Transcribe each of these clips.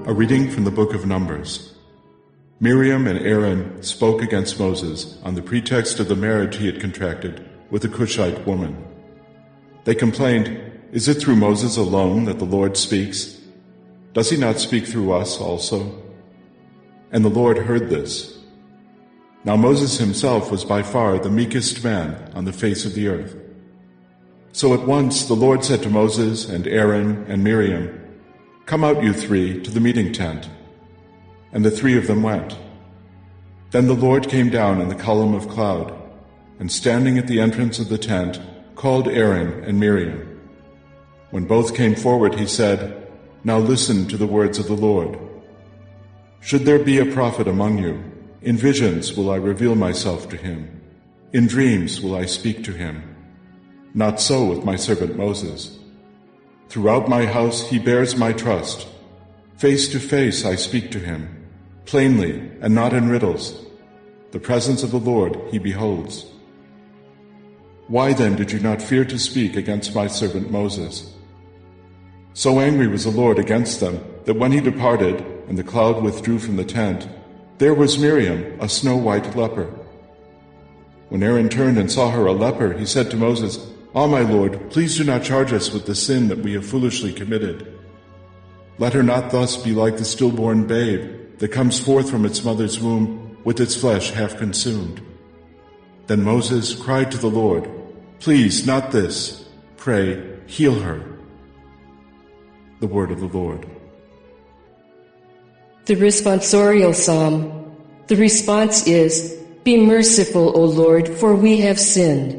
A reading from the book of Numbers. Miriam and Aaron spoke against Moses on the pretext of the marriage he had contracted with a Cushite woman. They complained, "Is it through Moses alone that the Lord speaks? Does he not speak through us also?" And the Lord heard this. Now Moses himself was by far the meekest man on the face of the earth. So at once the Lord said to Moses and Aaron and Miriam, "Come out, you three, to the meeting tent." And the three of them went. Then the Lord came down in the column of cloud, and standing at the entrance of the tent, called Aaron and Miriam. When both came forward, he said, "Now listen to the words of the Lord. Should there be a prophet among you, in visions will I reveal myself to him. In dreams will I speak to him. Not so with my servant Moses. Throughout my house he bears my trust. Face to face I speak to him, plainly and not in riddles. The presence of the Lord he beholds. Why then did you not fear to speak against my servant Moses?" So angry was the Lord against them that when he departed and the cloud withdrew from the tent, there was Miriam, a snow-white leper. When Aaron turned and saw her a leper, he said to Moses, "Ah, my Lord, please do not charge us with the sin that we have foolishly committed. Let her not thus be like the stillborn babe that comes forth from its mother's womb with its flesh half consumed." Then Moses cried to the Lord, "Please, not this. Pray, heal her." The word of the Lord. The responsorial psalm. The response is, "Be merciful, O Lord, for we have sinned."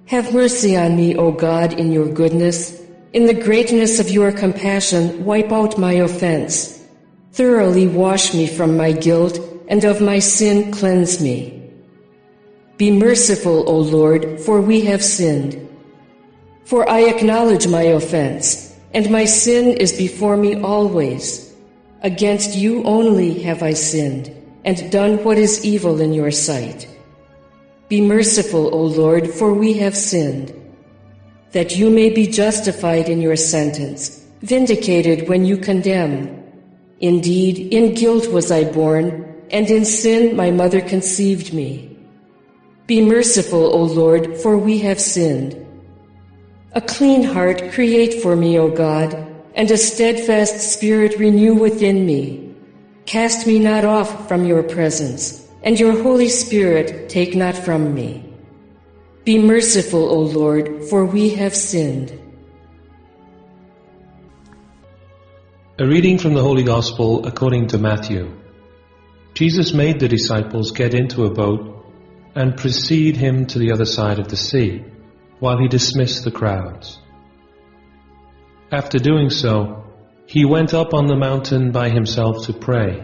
Have mercy on me, O God, in your goodness. In the greatness of your compassion, wipe out my offense. Thoroughly wash me from my guilt, and of my sin cleanse me. Be merciful, O Lord, for we have sinned. For I acknowledge my offense, and my sin is before me always. Against you only have I sinned, and done what is evil in your sight. Be merciful, O Lord, for we have sinned, that you may be justified in your sentence, vindicated when you condemn. Indeed, in guilt was I born, and in sin my mother conceived me. Be merciful, O Lord, for we have sinned. A clean heart create for me, O God, and a steadfast spirit renew within me. Cast me not off from your presence, and your Holy Spirit take not from me. Be merciful, O Lord, for we have sinned. A reading from the Holy Gospel according to Matthew. Jesus made the disciples get into a boat and precede him to the other side of the sea, while he dismissed the crowds. After doing so, he went up on the mountain by himself to pray.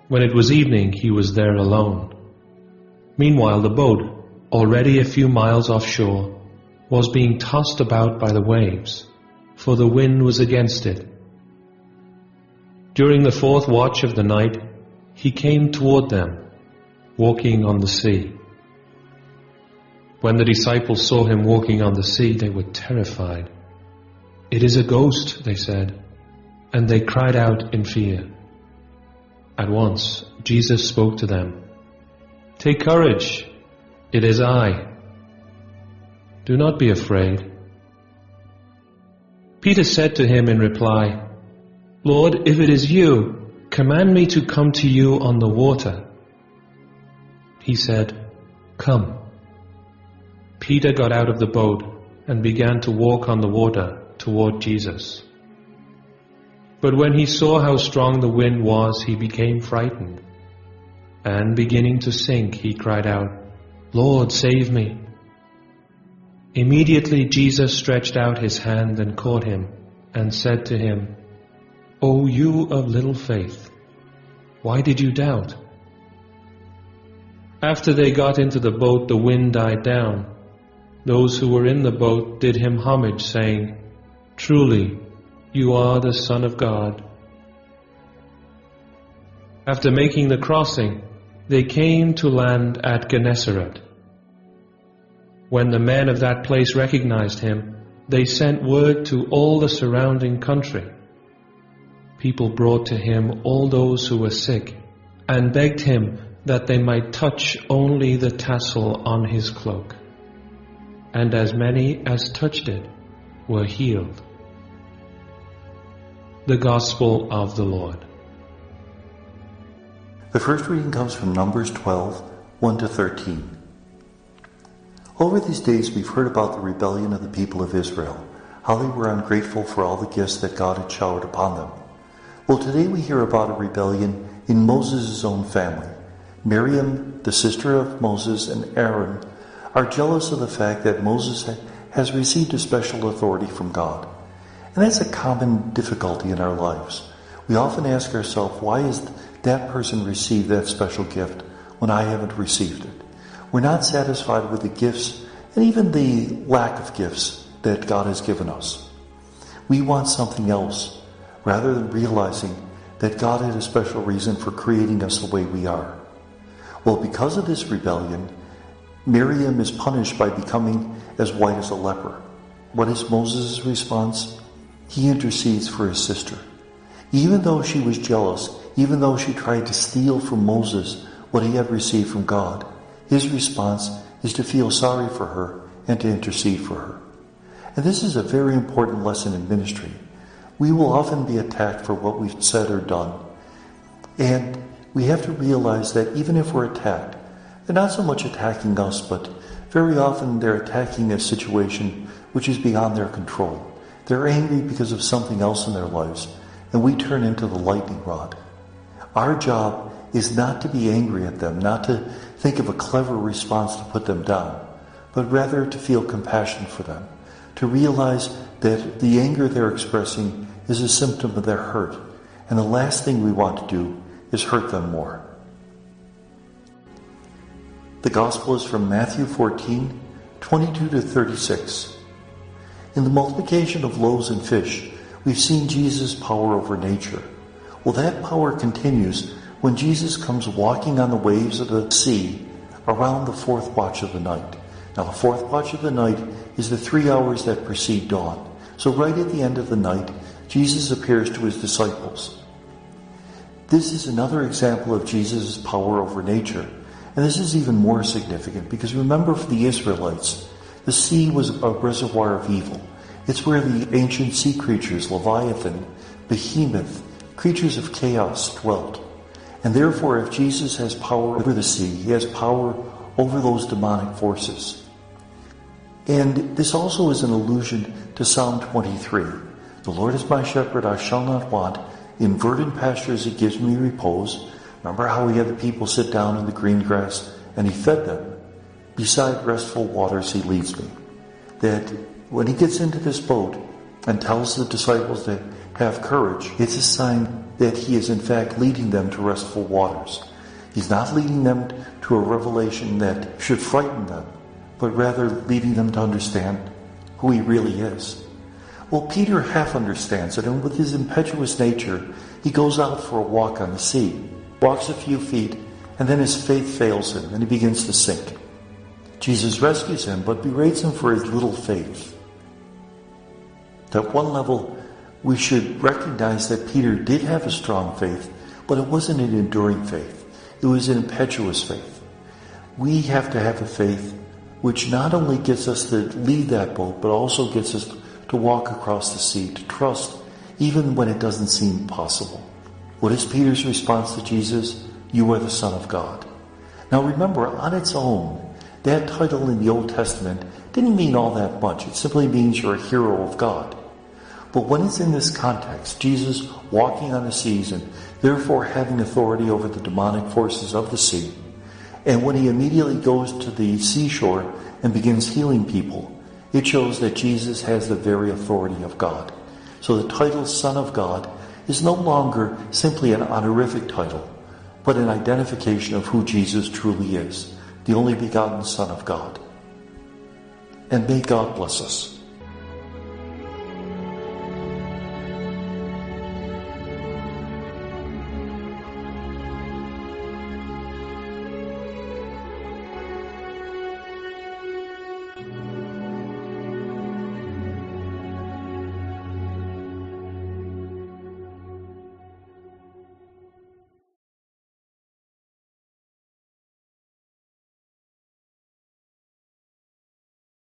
When it was evening, he was there alone. Meanwhile, the boat, already a few miles offshore, was being tossed about by the waves, for the wind was against it. During the fourth watch of the night, he came toward them, walking on the sea. When the disciples saw him walking on the sea, they were terrified. "It is a ghost," they said, and they cried out in fear. At once, Jesus spoke to them. "Take courage, it is I. Do not be afraid." Peter said to him in reply, "Lord, if it is you, command me to come to you on the water." He said, "Come." Peter got out of the boat and began to walk on the water toward Jesus. But when he saw how strong the wind was, he became frightened, and beginning to sink, he cried out, "Lord, save me." Immediately Jesus stretched out his hand and caught him, and said to him, "O you of little faith, why did you doubt?" After they got into the boat, the wind died down. Those who were in the boat did him homage, saying, "Truly, you are the Son of God." After making the crossing, they came to land at Gennesaret. When the men of that place recognized him, they sent word to all the surrounding country, people brought to him all those who were sick, and begged him that they might touch only the tassel on his cloak. And as many as touched it were healed. The Gospel of the Lord. The first reading comes from Numbers 12, 1-13. Over these days we've heard about the rebellion of the people of Israel, how they were ungrateful for all the gifts that God had showered upon them. Well, today we hear about a rebellion in Moses' own family. Miriam, the sister of Moses, and Aaron are jealous of the fact that Moses has received a special authority from God. And that's a common difficulty in our lives. We often ask ourselves, why has that person received that special gift when I haven't received it? We're not satisfied with the gifts and even the lack of gifts that God has given us. We want something else, rather than realizing that God had a special reason for creating us the way we are. Well, because of this rebellion, Miriam is punished by becoming as white as a leper. What is Moses' response? He intercedes for his sister. Even though she was jealous, even though she tried to steal from Moses what he had received from God, his response is to feel sorry for her and to intercede for her. And this is a very important lesson in ministry. We will often be attacked for what we've said or done. And we have to realize that even if we're attacked, they're not so much attacking us, but very often they're attacking a situation which is beyond their control. They're angry because of something else in their lives, and we turn into the lightning rod. Our job is not to be angry at them, not to think of a clever response to put them down, but rather to feel compassion for them, to realize that the anger they're expressing is a symptom of their hurt, and the last thing we want to do is hurt them more. The Gospel is from Matthew 14, 22-36. In the multiplication of loaves and fish, we've seen Jesus' power over nature. Well, that power continues when Jesus comes walking on the waves of the sea around the fourth watch of the night. Now, the fourth watch of the night is the 3 hours that precede dawn. So right at the end of the night, Jesus appears to his disciples. This is another example of Jesus' power over nature. And this is even more significant because remember, for the Israelites, the sea was a reservoir of evil. It's where the ancient sea creatures, Leviathan, Behemoth, creatures of chaos dwelt. And therefore, if Jesus has power over the sea, he has power over those demonic forces. And this also is an allusion to Psalm 23. The Lord is my shepherd, I shall not want. In verdant pastures he gives me repose. Remember how he had the people sit down in the green grass and he fed them. Beside restful waters he leads me. That when he gets into this boat and tells the disciples to have courage, it's a sign that he is in fact leading them to restful waters. He's not leading them to a revelation that should frighten them, but rather leading them to understand who he really is. Well, Peter half understands it, and with his impetuous nature, he goes out for a walk on the sea, walks a few feet, and then his faith fails him, and he begins to sink. Jesus rescues him, but berates him for his little faith. At one level, we should recognize that Peter did have a strong faith, but it wasn't an enduring faith. It was an impetuous faith. We have to have a faith which not only gets us to leave that boat, but also gets us to walk across the sea, to trust even when it doesn't seem possible. What is Peter's response to Jesus? You are the Son of God. Now remember, on its own, that title in the Old Testament didn't mean all that much. It simply means you're a hero of God. But when it's in this context, Jesus walking on the seas and therefore having authority over the demonic forces of the sea, and when he immediately goes to the seashore and begins healing people, it shows that Jesus has the very authority of God. So the title Son of God is no longer simply an honorific title, but an identification of who Jesus truly is, the only begotten Son of God. And may God bless us.